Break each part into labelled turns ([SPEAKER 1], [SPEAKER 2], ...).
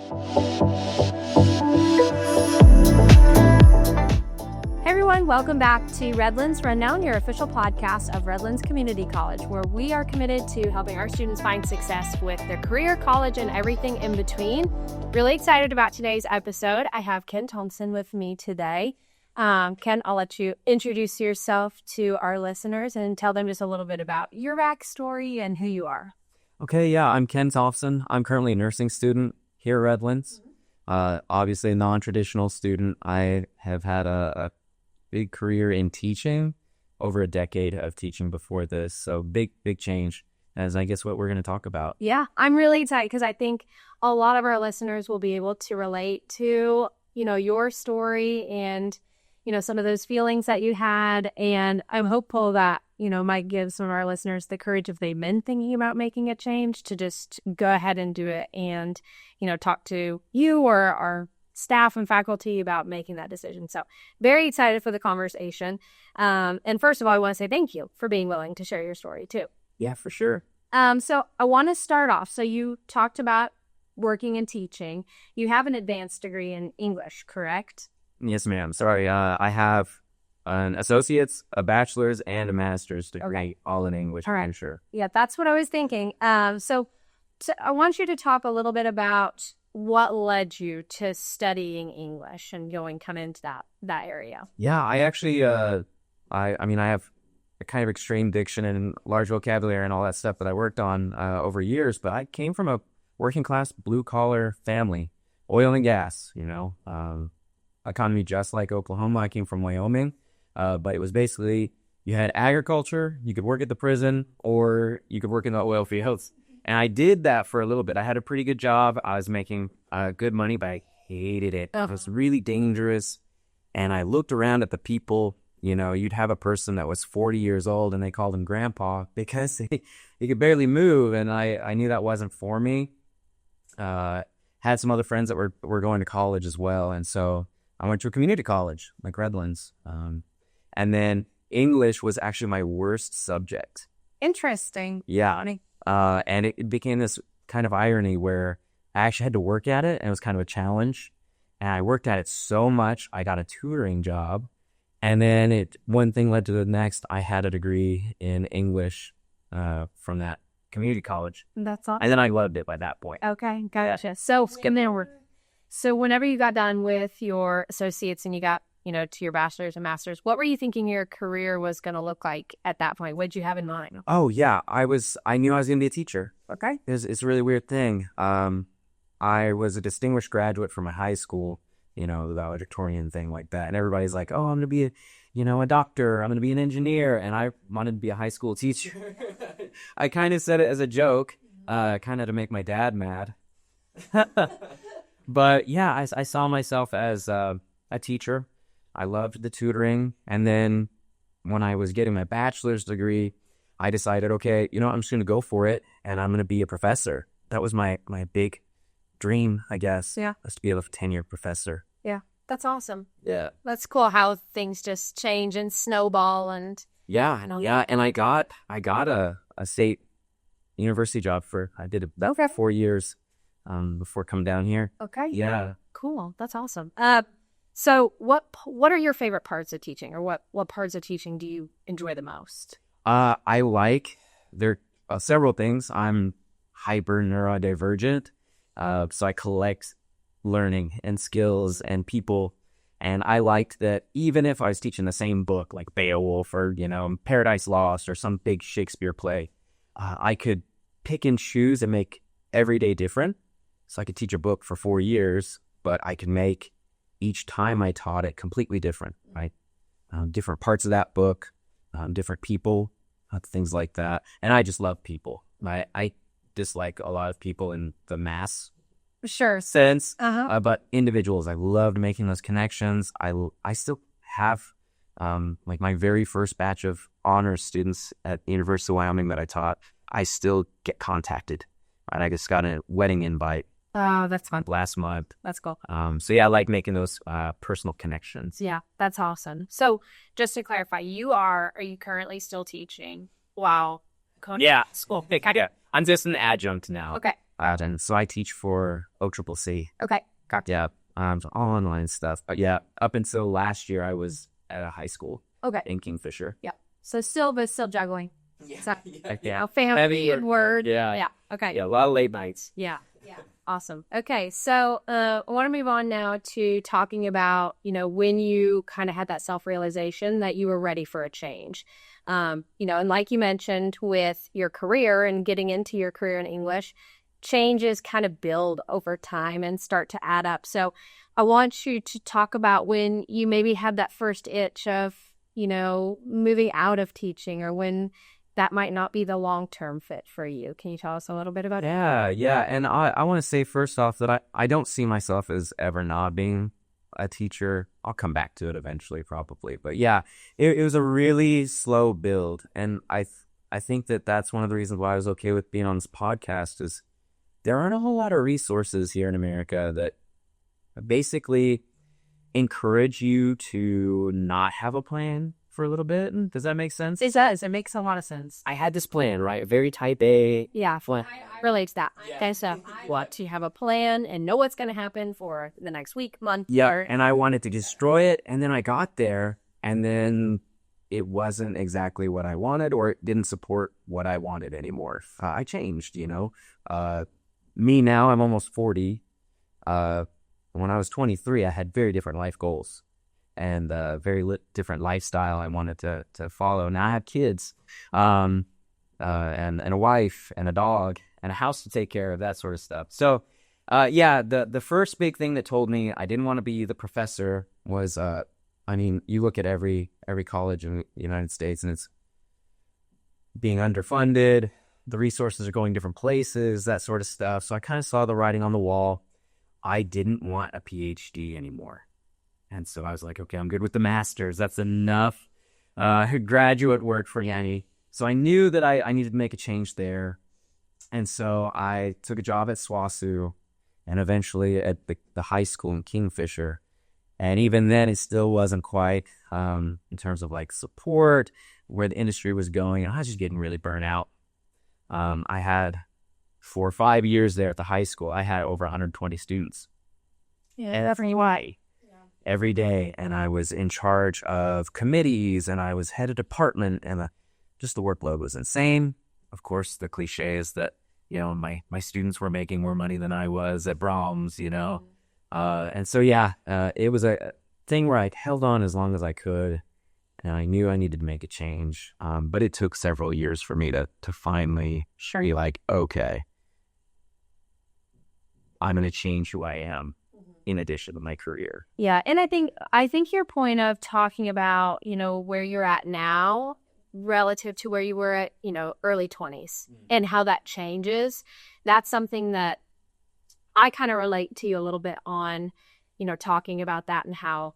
[SPEAKER 1] Hey everyone, welcome back to Redlands Rundown, your official podcast of Redlands Community College, where we are committed to helping our students find success with their career, college, and everything in between. Really excited about today's episode. I have Ken Thompson with me today. Ken, I'll let you introduce yourself to our listeners and tell them just a little bit about your backstory and who you are.
[SPEAKER 2] Okay, yeah, I'm Ken Thompson. I'm currently a nursing student here at Redlands. Obviously a non-traditional student. I have had a big career in teaching, over a decade of teaching before this. So big change, as I guess what we're going to talk about.
[SPEAKER 1] Yeah, I'm really excited because I think a lot of our listeners will be able to relate to, your story and, some of those feelings that you had. And I'm hopeful that, might give some of our listeners the courage, if they've been thinking about making a change, to just go ahead and do it and, talk to you or our staff and faculty about making that decision. So very excited for the conversation. And first of all, I want to say thank you for being willing to share your story too.
[SPEAKER 2] Yeah, for sure.
[SPEAKER 1] So I want to start off. So you talked about working and teaching. You have an advanced degree in English, correct?
[SPEAKER 2] Yes, ma'am. Sorry, I have an associate's, a bachelor's, and a master's degree, all in English,
[SPEAKER 1] all right.
[SPEAKER 2] I'm sure.
[SPEAKER 1] Yeah, that's what I was thinking. So I want you to talk a little bit about what led you to studying English and going kind of into that area.
[SPEAKER 2] Yeah, I actually, I have a kind of extreme diction and large vocabulary and all that stuff that I worked on over years, but I came from a working class blue collar family, oil and gas, economy just like Oklahoma. I came from Wyoming, but it was basically, you had agriculture, you could work at the prison, or you could work in the oil fields. And I did that for a little bit. I had a pretty good job. I was making good money, but I hated it. It was really dangerous. And I looked around at the people, you'd have a person that was 40 years old and they called him grandpa because he could barely move. And I knew that wasn't for me. Had some other friends that were going to college as well. And so I went to a community college like Redlands. And then English was actually my worst subject.
[SPEAKER 1] Interesting.
[SPEAKER 2] Yeah. And it became this kind of irony where I actually had to work at it, and it was kind of a challenge. And I worked at it so much, I got a tutoring job. And then one thing led to the next. I had a degree in English from that community college.
[SPEAKER 1] That's awesome.
[SPEAKER 2] And then I loved it by that point.
[SPEAKER 1] Okay, gotcha. So whenever you got done with your associates and you got, to your bachelor's and master's, what were you thinking your career was going to look like at that point? What did you have in mind?
[SPEAKER 2] Oh, yeah. I knew I was going to be a teacher.
[SPEAKER 1] Okay.
[SPEAKER 2] It's a really weird thing. I was a distinguished graduate from a high school, the valedictorian thing like that. And everybody's like, oh, I'm going to be a doctor. I'm going to be an engineer. And I wanted to be a high school teacher. I kind of said it as a joke, kind of to make my dad mad. But yeah, I saw myself as a teacher. I loved the tutoring. And then when I was getting my bachelor's degree, I decided, okay, I'm just going to go for it. And I'm going to be a professor. That was my big dream, I guess.
[SPEAKER 1] Yeah.
[SPEAKER 2] Was to be a tenure professor.
[SPEAKER 1] Yeah. That's awesome.
[SPEAKER 2] Yeah.
[SPEAKER 1] That's cool how things just change and snowball and.
[SPEAKER 2] Yeah. Yeah. And I got a state university job I did about 4 years before coming down here.
[SPEAKER 1] Okay.
[SPEAKER 2] Yeah.
[SPEAKER 1] Cool. That's awesome. So what are your favorite parts of teaching, or what parts of teaching do you enjoy the most?
[SPEAKER 2] There are several things. I'm hyper neurodivergent. So I collect learning and skills and people. And I liked that even if I was teaching the same book, like Beowulf or, Paradise Lost or some big Shakespeare play, I could pick and choose and make every day different. So I could teach a book for 4 years, but I could make each time I taught it completely different, right? Different parts of that book, different people, things like that. And I just love people. I dislike a lot of people in the mass sense, but individuals, I loved making those connections. I still have like my very first batch of honors students at the University of Wyoming that I taught. I still get contacted, right? I just got a wedding invite.
[SPEAKER 1] Oh, that's fun.
[SPEAKER 2] Last month.
[SPEAKER 1] That's cool.
[SPEAKER 2] So yeah, I like making those personal connections.
[SPEAKER 1] Yeah, that's awesome. So just to clarify, are you currently still teaching? Wow.
[SPEAKER 2] Yeah. School. I'm just an adjunct now.
[SPEAKER 1] Okay.
[SPEAKER 2] And so I teach for OCCC.
[SPEAKER 1] Okay. Gotcha.
[SPEAKER 2] Yeah, all online stuff. But yeah, up until last year, I was at a high school
[SPEAKER 1] Okay.
[SPEAKER 2] in Kingfisher.
[SPEAKER 1] Yeah. So still juggling.
[SPEAKER 2] Yeah,
[SPEAKER 1] So,
[SPEAKER 2] yeah.
[SPEAKER 1] Family and word.
[SPEAKER 2] Yeah.
[SPEAKER 1] Yeah. Okay.
[SPEAKER 2] Yeah, a lot of late nights.
[SPEAKER 1] Yeah. Yeah. Awesome. Okay. So I want to move on now to talking about, when you kind of had that self-realization that you were ready for a change. And like you mentioned with your career and getting into your career in English, changes kind of build over time and start to add up. So I want you to talk about when you maybe had that first itch of, moving out of teaching, or when that might not be the long-term fit for you. Can you tell us a little bit about it?
[SPEAKER 2] Yeah. And I want to say first off that I don't see myself as ever not being a teacher. I'll come back to it eventually, probably. But yeah, it was a really slow build. And I think that that's one of the reasons why I was okay with being on this podcast is there aren't a whole lot of resources here in America that basically encourage you to not have a plan for a little bit. Does that make sense?
[SPEAKER 1] It does. It makes a lot of sense.
[SPEAKER 2] I had this plan, right? A very type A.
[SPEAKER 1] Yeah,
[SPEAKER 2] plan.
[SPEAKER 1] I relate to that. Okay, so what? You have a plan and know what's going to happen for the next week, month.
[SPEAKER 2] Yeah, and I wanted to destroy it, and then I got there, and then it wasn't exactly what I wanted, or it didn't support what I wanted anymore. I changed, Me now, I'm almost 40. When I was 23, I had very different life goals and very different lifestyle I wanted to follow. Now I have kids, and a wife and a dog and a house to take care of, that sort of stuff. So, the first big thing that told me I didn't want to be the professor was, you look at every college in the United States and it's being underfunded. The resources are going different places, that sort of stuff. So I kind of saw the writing on the wall. I didn't want a PhD anymore. And so I was like, okay, I'm good with the master's. That's enough graduate work for me. So I knew that I needed to make a change there. And so I took a job at SWASU and eventually at the high school in Kingfisher. And even then, it still wasn't quite in terms of like support, where the industry was going. And I was just getting really burnt out. I had 4 or 5 years there at the high school. I had over 120 students.
[SPEAKER 1] Yeah,
[SPEAKER 2] every day. And I was in charge of committees and I was head of department, and just the workload was insane. Of course, the cliche is that, my students were making more money than I was at Brahms, And so, it was a thing where I held on as long as I could, and I knew I needed to make a change. But it took several years for me to finally be like, okay, I'm going to change who I am in addition to my career.
[SPEAKER 1] Yeah. And I think your point of talking about, where you're at now relative to where you were at, early 20s and how that changes, that's something that I kind of relate to you a little bit on, talking about that and how,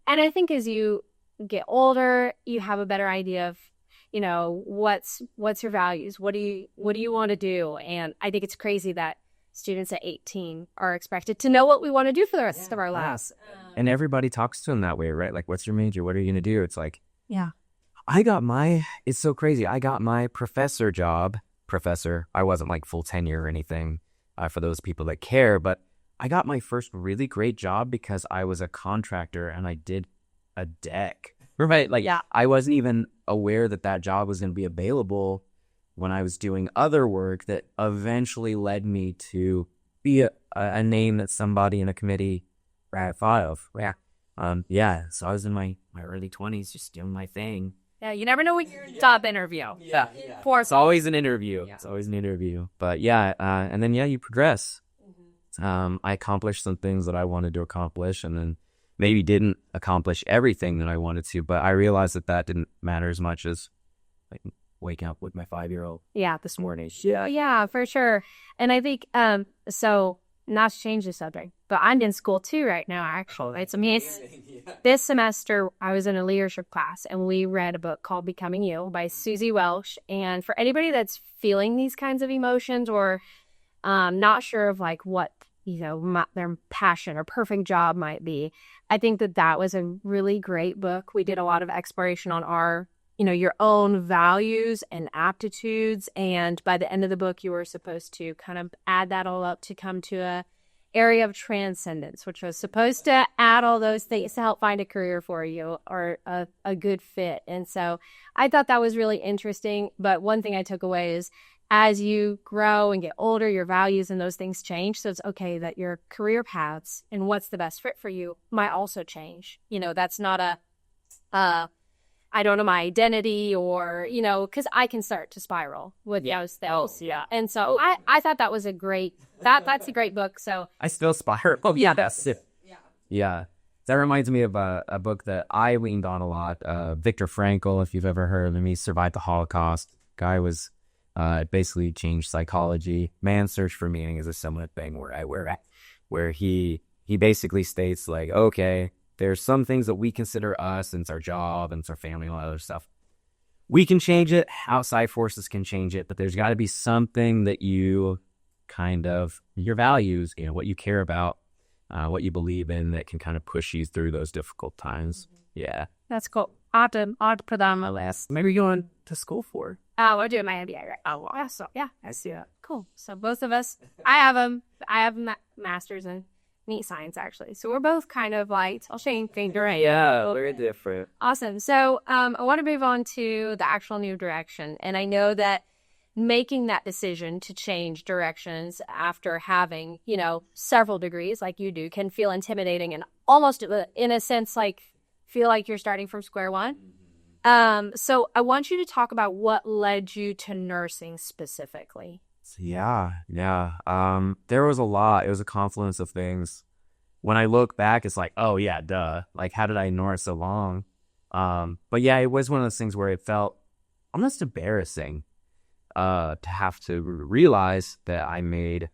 [SPEAKER 1] and I think as you get older, you have a better idea of, what's your values? What do you want to do? And I think it's crazy that students at 18 are expected to know what we want to do for the rest of our lives.
[SPEAKER 2] And everybody talks to them that way, right? Like, what's your major? What are you going to do? It's like,
[SPEAKER 1] yeah.
[SPEAKER 2] It's so crazy. I got my professor job. I wasn't like full tenure or anything for those people that care, but I got my first really great job because I was a contractor and I did a deck, right? Like, I wasn't even aware that job was going to be available when I was doing other work that eventually led me to be a name that somebody in a committee thought of. So I was in my early 20s just doing my thing.
[SPEAKER 1] Yeah, you never know when you're in a job interview.
[SPEAKER 2] Yeah. It's always an interview. Yeah. It's always an interview. But and then you progress. I accomplished some things that I wanted to accomplish, and then maybe didn't accomplish everything that I wanted to, but I realized that didn't matter as much as like waking up with my 5-year-old this morning.
[SPEAKER 1] Yeah, for sure. And I think so not to change the subject, but I'm in school too right now, actually. It's amazing. This semester I was in a leadership class and we read a book called Becoming You by Susie Welch. And for anybody that's feeling these kinds of emotions or not sure of like what their passion or perfect job might be, I think that was a really great book. We did a lot of exploration on our your own values and aptitudes. And by the end of the book, you were supposed to kind of add that all up to come to a area of transcendence, which was supposed to add all those things to help find a career for you or a good fit. And so I thought that was really interesting. But one thing I took away is as you grow and get older, your values and those things change. So it's okay that your career paths and what's the best fit for you might also change. That's not I don't know, my identity or, because I can start to spiral with those things.
[SPEAKER 2] Oh, yeah.
[SPEAKER 1] And so I thought that was that's a great book. So
[SPEAKER 2] I still spiral. Oh, yeah, that's it. Yeah. That reminds me of a book that I leaned on a lot. Viktor Frankl, if you've ever heard of him, he survived the Holocaust. Guy was basically changed psychology. Man's Search for Meaning is a similar thing where he basically states like, okay, there's some things that we consider us, and it's our job, and it's our family, and all that other stuff. We can change it. Outside forces can change it, but there's got to be something that you your values, what you care about, what you believe in that can kind of push you through those difficult times. Mm-hmm. Yeah.
[SPEAKER 1] That's cool. I'll put that on my list.
[SPEAKER 2] Maybe you're going to school for?
[SPEAKER 1] We're doing my MBA, right?
[SPEAKER 2] Oh, wow.
[SPEAKER 1] Yeah, I see that. Cool. So both of us, I have a master's in neat science, actually. So we're both kind of like, I'll change things around.
[SPEAKER 2] Yeah, very different.
[SPEAKER 1] Awesome. So I want to move on to the actual new direction. And I know that making that decision to change directions after having, several degrees like you do can feel intimidating and almost, in a sense, like feel like you're starting from square one. So I want you to talk about what led you to nursing specifically.
[SPEAKER 2] Yeah. There was a lot. It was a confluence of things. When I look back, it's like, oh yeah, duh. Like, how did I ignore it so long? But yeah, it was one of those things where it felt almost embarrassing to have to realize that I made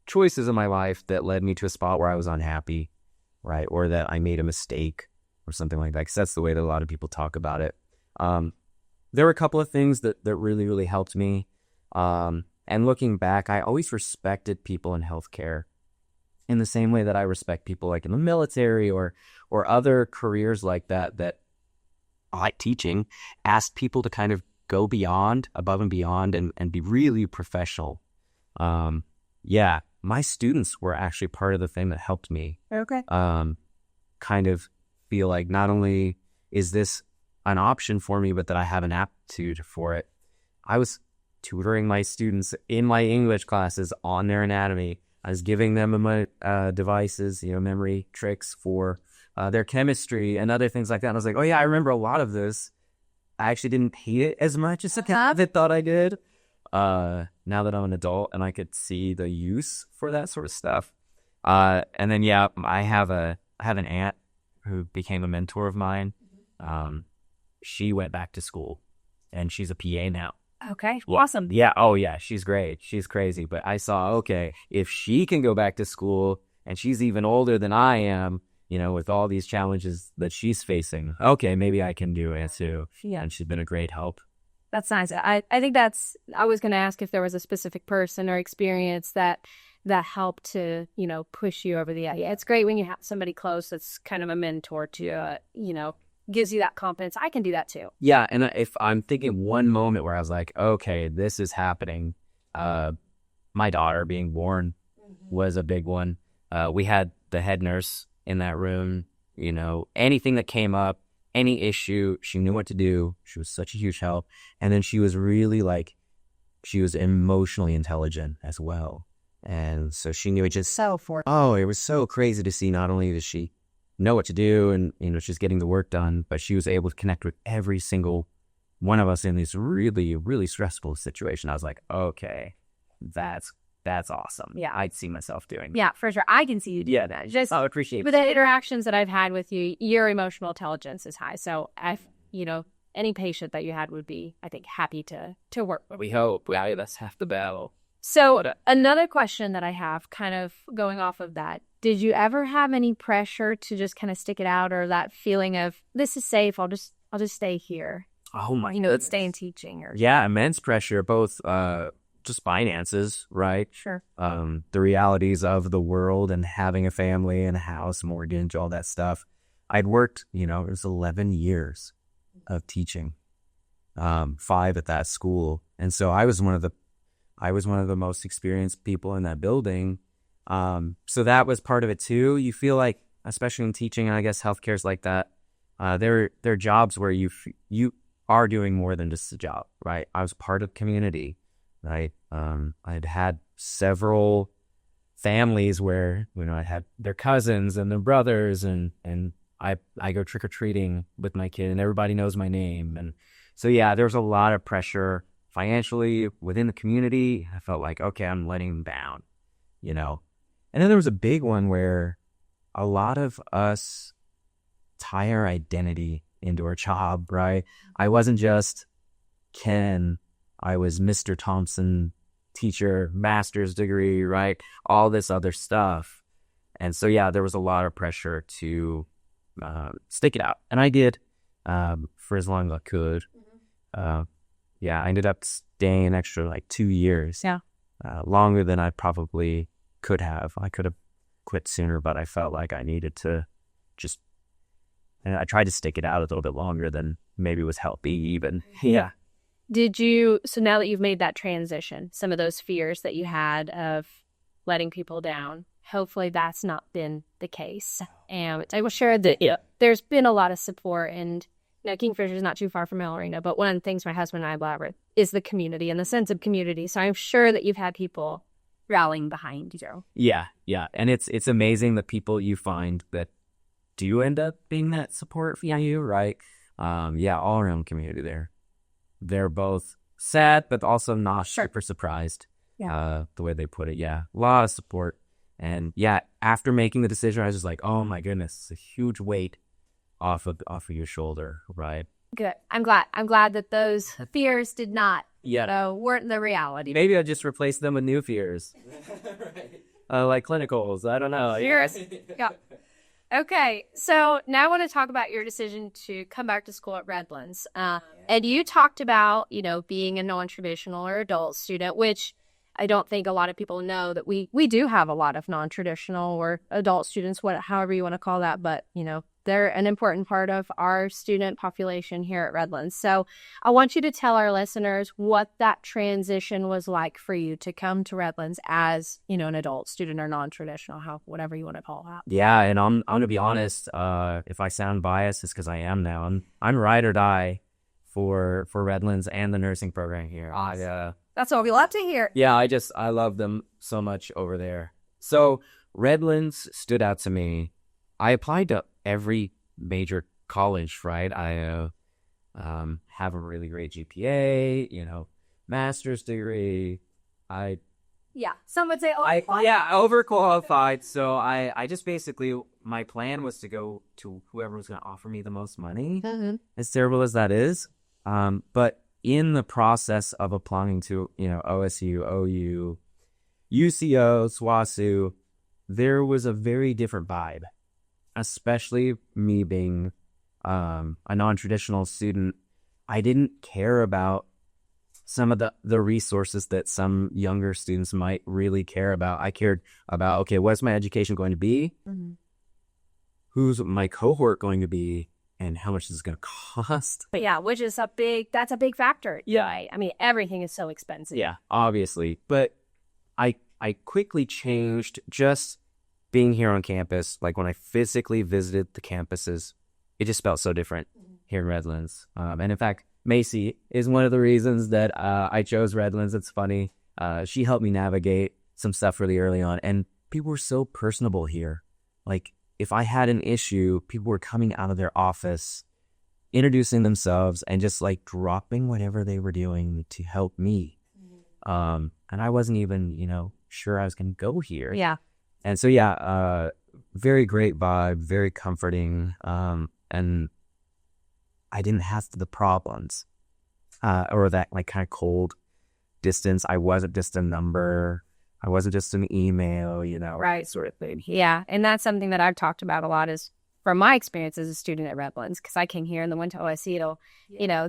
[SPEAKER 2] choices in my life that led me to a spot where I was unhappy, right? Or that I made a mistake or something like that. Because that's the way that a lot of people talk about it. There were a couple of things that really, really helped me. And looking back, I always respected people in healthcare in the same way that I respect people like in the military or other careers like that I like teaching, asked people to kind of go above and beyond and be really professional. Yeah, my students were actually part of the thing that helped me.
[SPEAKER 1] Okay.
[SPEAKER 2] Kind of feel like not only is this an option for me, but that I have an aptitude for it. I was tutoring my students in my English classes on their anatomy. I was giving them my devices, memory tricks for their chemistry and other things like that. And I was like, oh yeah, I remember a lot of this. I actually didn't hate it as much as I thought I did. Now that I'm an adult and I could see the use for that sort of stuff. And then, yeah, I have an aunt who became a mentor of mine. She went back to school and she's a PA now.
[SPEAKER 1] Okay. Awesome.
[SPEAKER 2] Yeah. Oh, yeah. She's great. She's crazy. But I saw, okay, if she can go back to school and she's even older than I am, with all these challenges that she's facing, okay, maybe I can do it too.
[SPEAKER 1] Yeah.
[SPEAKER 2] And she's been a great help.
[SPEAKER 1] That's nice. I think I was going to ask if there was a specific person or experience that helped to, push you over the edge. Yeah, it's great when you have somebody close that's kind of a mentor to, gives you that confidence. I can do that too.
[SPEAKER 2] Yeah, and if I'm thinking one moment where I was like, okay, this is happening, my daughter being born was a big one. We had the head nurse in that room, anything that came up, any issue, she knew what to do. She was such a huge help. And then she was really she was emotionally intelligent as well. And so she knew it just it was so crazy to see. Not only does she know what to do and, she's getting the work done, but she was able to connect with every single one of us in this really, really stressful situation. I was like, okay, that's awesome.
[SPEAKER 1] Yeah.
[SPEAKER 2] I'd see myself doing that.
[SPEAKER 1] Yeah, for sure. I can see you doing that. Just
[SPEAKER 2] I appreciate it.
[SPEAKER 1] With the interactions that I've had with you, your emotional intelligence is high. So any patient that you had would be, I think, happy to work with.
[SPEAKER 2] We hope. Well, that's half the battle.
[SPEAKER 1] So another question that I have kind of going off of that, did you ever have any pressure to just kind of stick it out, or that feeling of this is safe, I'll just stay here?
[SPEAKER 2] Oh my
[SPEAKER 1] let's stay in teaching.
[SPEAKER 2] Yeah, immense pressure, both just finances, right?
[SPEAKER 1] Sure.
[SPEAKER 2] The realities of the world and having a family and a house, mortgage, all that stuff. I'd worked, it was 11 years of teaching. 5 at that school. And so I was one of the most experienced people in that building. So that was part of it too. You feel like, especially in teaching, and I guess healthcare is like that. There are jobs where you are doing more than just a job, right? I was part of community, right? I'd had several families where, I had their cousins and their brothers, and I go trick-or-treating with my kid and everybody knows my name. And so, yeah, there was a lot of pressure financially within the community. I felt like, okay, I'm letting them down, And then there was a big one where a lot of us tie our identity into our job, right? I wasn't just Ken. I was Mr. Thompson, teacher, master's degree, right? All this other stuff. And so, yeah, there was a lot of pressure to stick it out. And I did for as long as I could. I ended up staying an extra 2 years.
[SPEAKER 1] Yeah.
[SPEAKER 2] Longer than I probably could have. I could have quit sooner, but I felt like I needed to and I tried to stick it out a little bit longer than maybe was healthy even. Yeah.
[SPEAKER 1] So now that you've made that transition, some of those fears that you had of letting people down, hopefully that's not been the case. And I will share that there's been a lot of support, and Kingfisher is not too far from El Reno, but one of the things my husband and I blab with is the community and the sense of community. So I'm sure that you've had people rallying behind you.
[SPEAKER 2] Yeah. And it's amazing the people you find that do end up being that support for you, right? All around community there. They're both sad, but also not super surprised. The way they put it. Yeah, a lot of support. And after making the decision, I was just like, oh my goodness, it's a huge weight off of your shoulder, right?
[SPEAKER 1] Good. I'm glad that those fears did not, weren't the reality.
[SPEAKER 2] Maybe I just replaced them with new fears. Like clinicals. I don't know.
[SPEAKER 1] Fears. Yeah. Okay, so now I want to talk about your decision to come back to school at Redlands. And you talked about, being a non-traditional or adult student, which I don't think a lot of people know that we do have a lot of non-traditional or adult students, however you want to call that. But, they're an important part of our student population here at Redlands. So I want you to tell our listeners what that transition was like for you to come to Redlands as, an adult student or non-traditional, whatever you want to call that.
[SPEAKER 2] Yeah, and I'm going to be honest, if I sound biased, it's because I am now. I'm ride or die for Redlands and the nursing program here.
[SPEAKER 1] Awesome. That's what we love to hear.
[SPEAKER 2] Yeah, I love them so much over there. So Redlands stood out to me. I applied to every major college, right? I have a really great GPA, master's degree.
[SPEAKER 1] Some would say
[SPEAKER 2] overqualified. So I just basically, my plan was to go to whoever was going to offer me the most money, as terrible as that is. But in the process of applying to, OSU, OU, UCO, SWASU, there was a very different vibe, especially me being a non-traditional student. I didn't care about some of the resources that some younger students might really care about. I cared about, okay, what's my education going to be? Who's my cohort going to be? And how much is it going to cost?
[SPEAKER 1] But which is that's a big factor. Yeah. Right? I mean, everything is so expensive.
[SPEAKER 2] Yeah, obviously. But I quickly changed just being here on campus. Like when I physically visited the campuses, it just felt so different here in Redlands. And in fact, Macey is one of the reasons that I chose Redlands. It's funny. She helped me navigate some stuff really early on. And people were so personable here. Like, if I had an issue, people were coming out of their office, introducing themselves, and just dropping whatever they were doing to help me. And I wasn't even, sure I was going to go here.
[SPEAKER 1] Yeah.
[SPEAKER 2] And so, very great vibe, very comforting. And I didn't have the problems or that kind of cold distance. I wasn't just a number. I wasn't just an email,
[SPEAKER 1] right,
[SPEAKER 2] sort of thing.
[SPEAKER 1] Yeah, and that's something that I've talked about a lot is from my experience as a student at Redlands, because I came here and then went to OSU.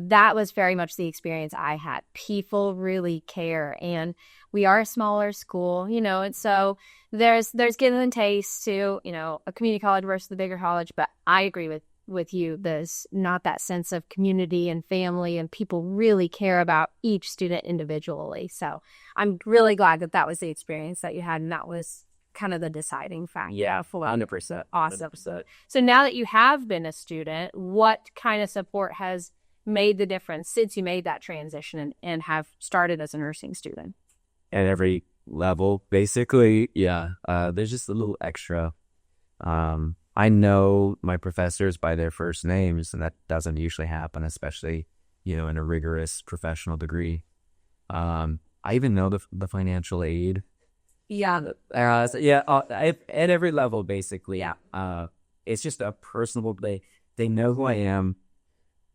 [SPEAKER 1] That was very much the experience I had. People really care, and we are a smaller school, and so there's give and takes to, a community college versus the bigger college. But I agree with with you, this not that sense of community and family, and people really care about each student individually. So I'm really glad that that was the experience that you had, and that was kind of the deciding factor.
[SPEAKER 2] Yeah, 100%.
[SPEAKER 1] Awesome.
[SPEAKER 2] 100%.
[SPEAKER 1] So now that you have been a student, what kind of support has made the difference since you made that transition and have started as a nursing student?
[SPEAKER 2] At every level, basically, yeah. There's just a little extra. I know my professors by their first names, and that doesn't usually happen, especially, in a rigorous professional degree. I even know the financial aid.
[SPEAKER 1] Yeah.
[SPEAKER 2] At every level, basically. Yeah. It's just a personable. They know who I am.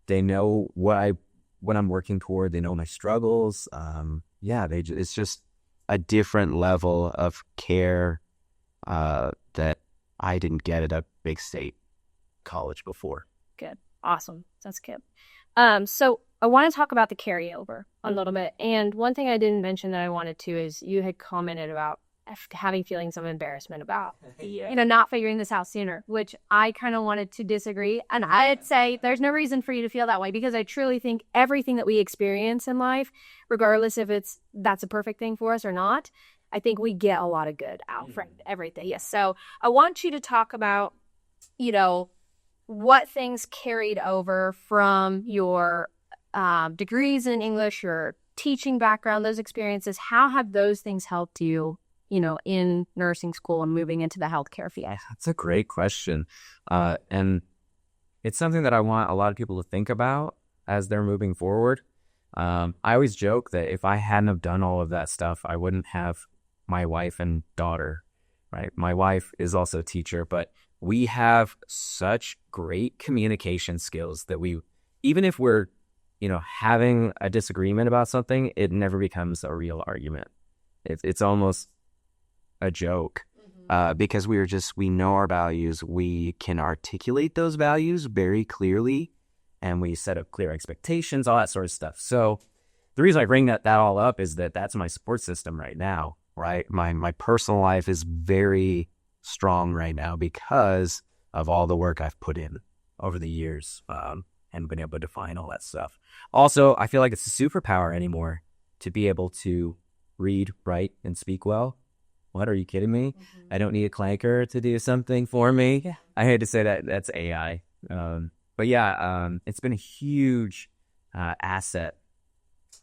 [SPEAKER 2] They know what I'm working toward. They know my struggles. It's just a different level of care that I didn't get at a big state college before.
[SPEAKER 1] Good. Awesome. That's good. So I want to talk about the carryover a little bit. And one thing I didn't mention that I wanted to is you had commented about having feelings of embarrassment about, not figuring this out sooner, which I kind of wanted to disagree. And I'd say there's no reason for you to feel that way, because I truly think everything that we experience in life, regardless if that's a perfect thing for us or not, I think we get a lot of good out from everything. Yes. So I want you to talk about, what things carried over from your degrees in English, your teaching background, those experiences. How have those things helped you, in nursing school and moving into the healthcare field?
[SPEAKER 2] That's a great question. And it's something that I want a lot of people to think about as they're moving forward. I always joke that if I hadn't have done all of that stuff, I wouldn't have my wife and daughter, right? My wife is also a teacher, but we have such great communication skills that even if we're, having a disagreement about something, it never becomes a real argument. It's almost a joke because we know our values. We can articulate those values very clearly, and we set up clear expectations, all that sort of stuff. So the reason I bring that all up is that that's my support system right now. Right. My personal life is very strong right now because of all the work I've put in over the years and been able to define all that stuff. Also, I feel like it's a superpower anymore to be able to read, write, and speak well. What, are you kidding me? I don't need a clanker to do something for me. Yeah. I hate to say that that's AI. But yeah, it's been a huge asset.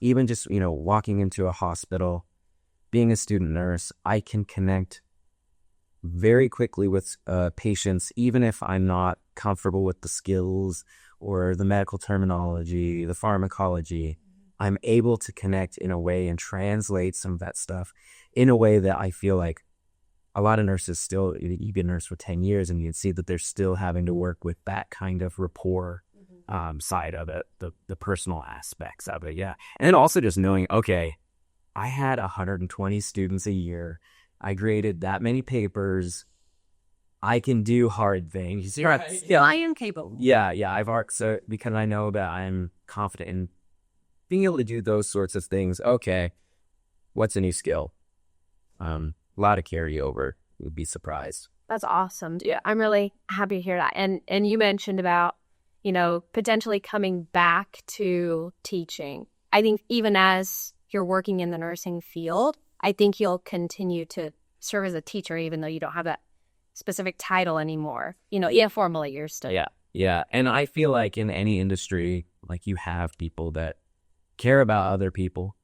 [SPEAKER 2] Even just, walking into a hospital, being a student nurse, I can connect very quickly with patients, even if I'm not comfortable with the skills or the medical terminology, the pharmacology. I'm able to connect in a way and translate some of that stuff in a way that I feel like a lot of nurses still, you've been a nurse for 10 years and you can see that they're still having to work with that kind of rapport side of it, the personal aspects of it. Yeah. And then also just knowing, okay, I had 120 students a year. I graded that many papers. I can do hard things.
[SPEAKER 1] Right. Yeah, I am capable.
[SPEAKER 2] Yeah. I've so because I know that I'm confident in being able to do those sorts of things. Okay, what's a new skill? A lot of carryover. You'd be surprised.
[SPEAKER 1] That's awesome. Yeah, I'm really happy to hear that. And you mentioned about, potentially coming back to teaching. I think even as you're working in the nursing field, I think you'll continue to serve as a teacher, even though you don't have that specific title anymore. Formally, you're still.
[SPEAKER 2] Yeah. And I feel like in any industry, like you have people that care about other people.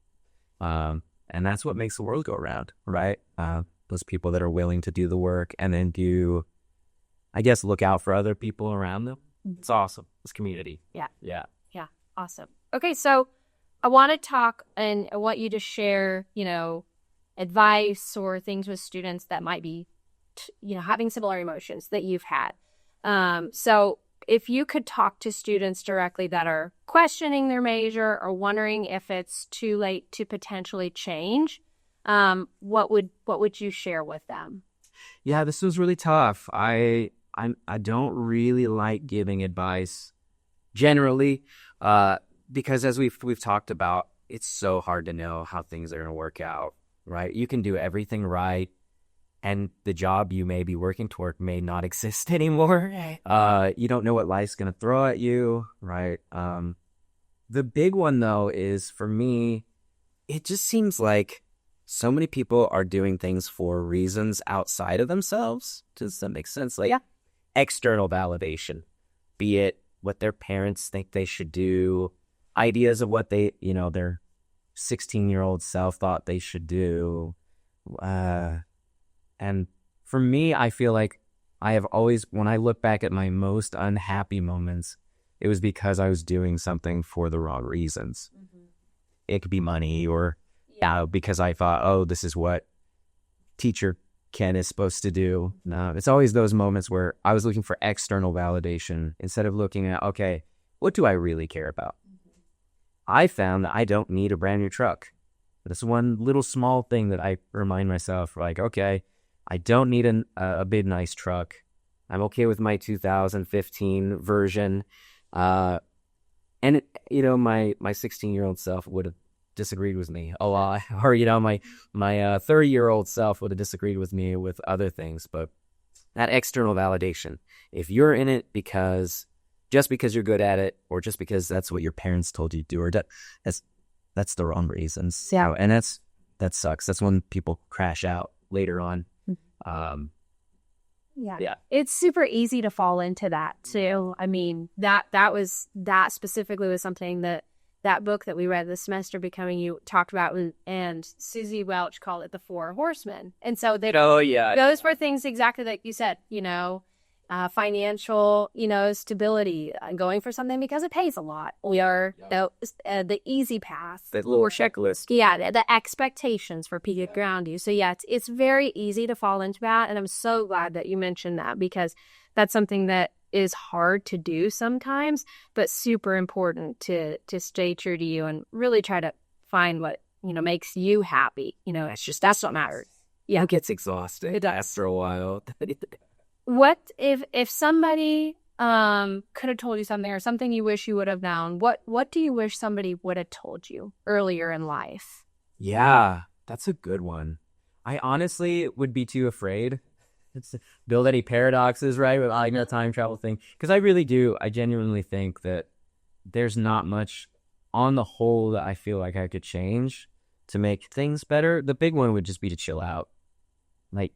[SPEAKER 2] And that's what makes the world go round, right? Those people that are willing to do the work and then look out for other people around them. It's awesome. It's community.
[SPEAKER 1] Yeah. Awesome. Okay, so I want to talk and I want you to share, advice or things with students that might be, having similar emotions that you've had. So if you could talk to students directly that are questioning their major or wondering if it's too late to potentially change, what would you share with them?
[SPEAKER 2] Yeah, this was really tough. I don't really like giving advice generally, because as we've talked about, it's so hard to know how things are going to work out, right? You can do everything right and the job you may be working toward may not exist anymore. You don't know what life's going to throw at you, right? The big one, though, is for me, it just seems like so many people are doing things for reasons outside of themselves. Does that make sense? Like external validation, be it what their parents think they should do, ideas of what they, their 16-year-old self thought they should do. And for me, I feel like I have always, when I look back at my most unhappy moments, it was because I was doing something for the wrong reasons. Mm-hmm. It could be money or because I thought, oh, this is what teacher Ken is supposed to do. No, it's always those moments where I was looking for external validation instead of looking at, okay, what do I really care about? Mm-hmm. I found that I don't need a brand new truck. That's one little small thing that I remind myself, like, okay, I don't need a big, nice truck. I'm okay with my 2015 version. And, my 16-year-old self would have disagreed with me a lot. Or, my 30-year-old self would have disagreed with me with other things. But that external validation, if you're in it just because you're good at it, or just because that's what your parents told you to do, or that's the wrong reasons.
[SPEAKER 1] Yeah.
[SPEAKER 2] And that sucks. That's when people crash out later on.
[SPEAKER 1] Yeah. It's super easy to fall into that too. I mean, that specifically was something that book that we read this semester, Becoming You, talked about, and Susie Welch called it the Four Horsemen. And so those were things exactly like you said, financial, stability, going for something because it pays a lot. We are the easy path.
[SPEAKER 2] The little checklist.
[SPEAKER 1] Yeah, the expectations for people to ground you. So it's very easy to fall into that. And I'm so glad that you mentioned that, because that's something that is hard to do sometimes, but super important to stay true to you and really try to find what, makes you happy. That's what matters. Yeah.
[SPEAKER 2] It gets exhausted after a while.
[SPEAKER 1] What if somebody could have told you something, or something you wish you would have known? What do you wish somebody would have told you earlier in life?
[SPEAKER 2] Yeah, that's a good one. I honestly would be too afraid to build any paradoxes, right, with like the time travel thing, because I genuinely think that there's not much on the whole that I feel like I could change to make things better. The big one would just be to chill out. Like,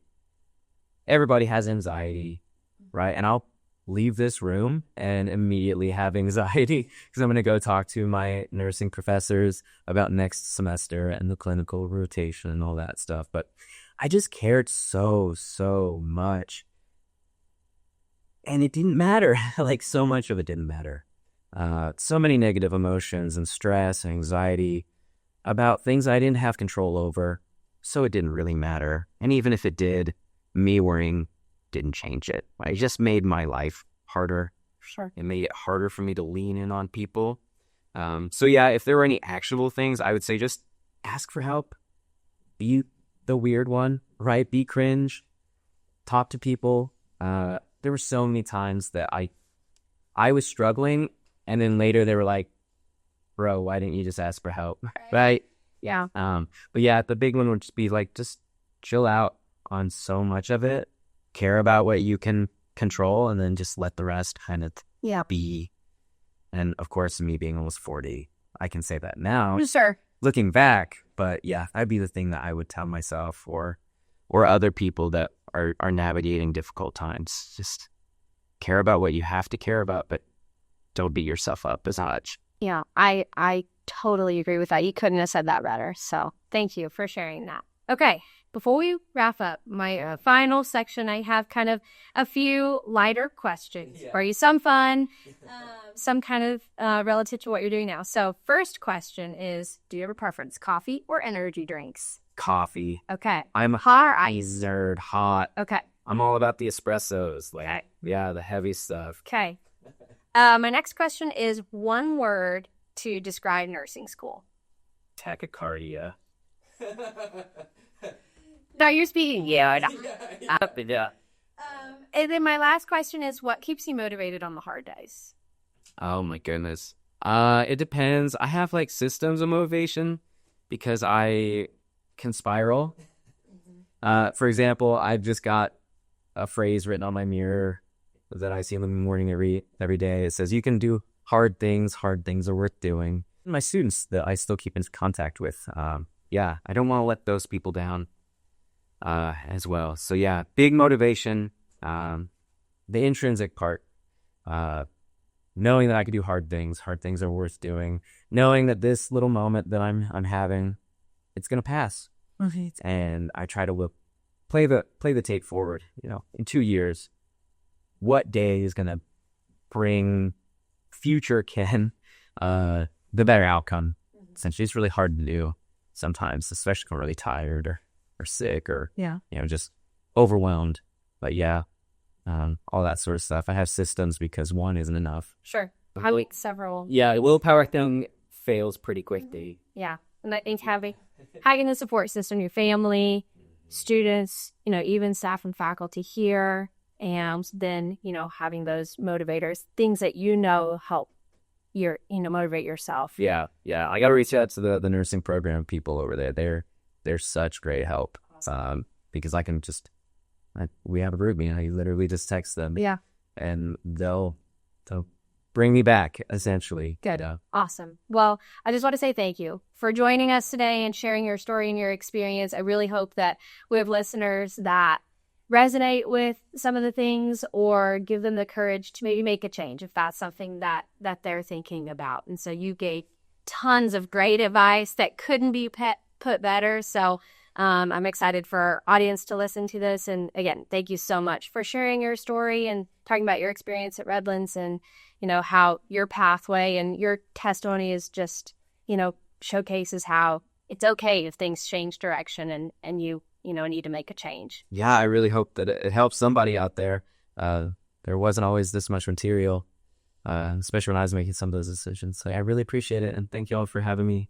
[SPEAKER 2] everybody has anxiety, right? And I'll leave this room and immediately have anxiety because I'm going to go talk to my nursing professors about next semester and the clinical rotation and all that stuff. But I just cared so much. And it didn't matter. Like, so much of it didn't matter. So many negative emotions and stress and anxiety about things I didn't have control over. So it didn't really matter. And even if it did, me worrying didn't change it. It just made my life harder.
[SPEAKER 1] Sure.
[SPEAKER 2] It made it harder for me to lean in on people. So yeah, if there were any actionable things, I would say just ask for help. Be the weird one, right? Be cringe. Talk to people. There were so many times that I was struggling, and then later they were like, bro, why didn't you just ask for help? Right?
[SPEAKER 1] Yeah.
[SPEAKER 2] But yeah, the big one would just be like, just chill out on so much of it. Care about what you can control, and then just let the rest kind of be. And of course, me being almost 40, I can say that now.
[SPEAKER 1] Sure.
[SPEAKER 2] Looking back, but yeah, that'd be the thing that I would tell myself or other people that are navigating difficult times. Just care about what you have to care about, but don't beat yourself up as much.
[SPEAKER 1] Yeah, I totally agree with that. You couldn't have said that better. So thank you for sharing that. Okay, before we wrap up my final section, I have kind of a few lighter questions for you. Some fun, some kind of relative to what you're doing now. So first question is, do you have a preference, coffee or energy drinks?
[SPEAKER 2] Coffee.
[SPEAKER 1] Okay.
[SPEAKER 2] I'm
[SPEAKER 1] hot or ice?
[SPEAKER 2] Nerd, hot.
[SPEAKER 1] Okay.
[SPEAKER 2] I'm all about the espressos. Like, yeah, the heavy stuff.
[SPEAKER 1] Okay. My next question is one word to describe nursing school.
[SPEAKER 2] Tachycardia.
[SPEAKER 1] No, you're speaking. Yeah.
[SPEAKER 2] Yeah.
[SPEAKER 1] And then my last question is, what keeps you motivated on the hard days?
[SPEAKER 2] Oh my goodness. It depends. I have like systems of motivation because I can spiral. For example, I've just got a phrase written on my mirror that I see in the morning every day. It says, "You can do hard things are worth doing." My students that I still keep in contact with, I don't want to let those people down as well. So yeah, big motivation, the intrinsic part, knowing that I can do hard things are worth doing, knowing that this little moment that I'm having, it's gonna pass.
[SPEAKER 1] Right.
[SPEAKER 2] And I try to play the tape forward. In 2 years, what day is gonna bring future Ken the better outcome? Essentially, it's really hard to do sometimes, especially when I'm really tired or sick or just overwhelmed. But all that sort of stuff. I have systems because one isn't enough.
[SPEAKER 1] Sure. Having several.
[SPEAKER 3] Yeah, willpower thing fails pretty quickly.
[SPEAKER 1] Yeah. And I think having the support system, your family, students, even staff and faculty here, and then, having those motivators, things that help motivate yourself.
[SPEAKER 2] Yeah. I got to reach out to the nursing program people over there. They're such great help. Because I can we have a group meeting. I literally just text them.
[SPEAKER 1] Yeah.
[SPEAKER 2] And they'll bring me back, essentially.
[SPEAKER 1] Good. Awesome. Well, I just want to say thank you for joining us today and sharing your story and your experience. I really hope that we have listeners that resonate with some of the things or give them the courage to maybe make a change if that's something that they're thinking about. And so you gave tons of great advice that couldn't be put better. So I'm excited for our audience to listen to this. And again, thank you so much for sharing your story and talking about your experience at Redlands and, how your pathway and your testimony is just, showcases how it's okay if things change direction and you need to make a change.
[SPEAKER 2] Yeah, I really hope that it helps somebody out there. There wasn't always this much material, especially when I was making some of those decisions. So I really appreciate it. And thank you all for having me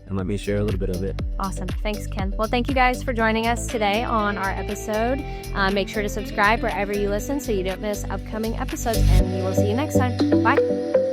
[SPEAKER 2] and let me share a little bit of it.
[SPEAKER 1] Awesome. Thanks, Ken. Well, thank you guys for joining us today on our episode. Make sure to subscribe wherever you listen so you don't miss upcoming episodes, and we will see you next time. Bye.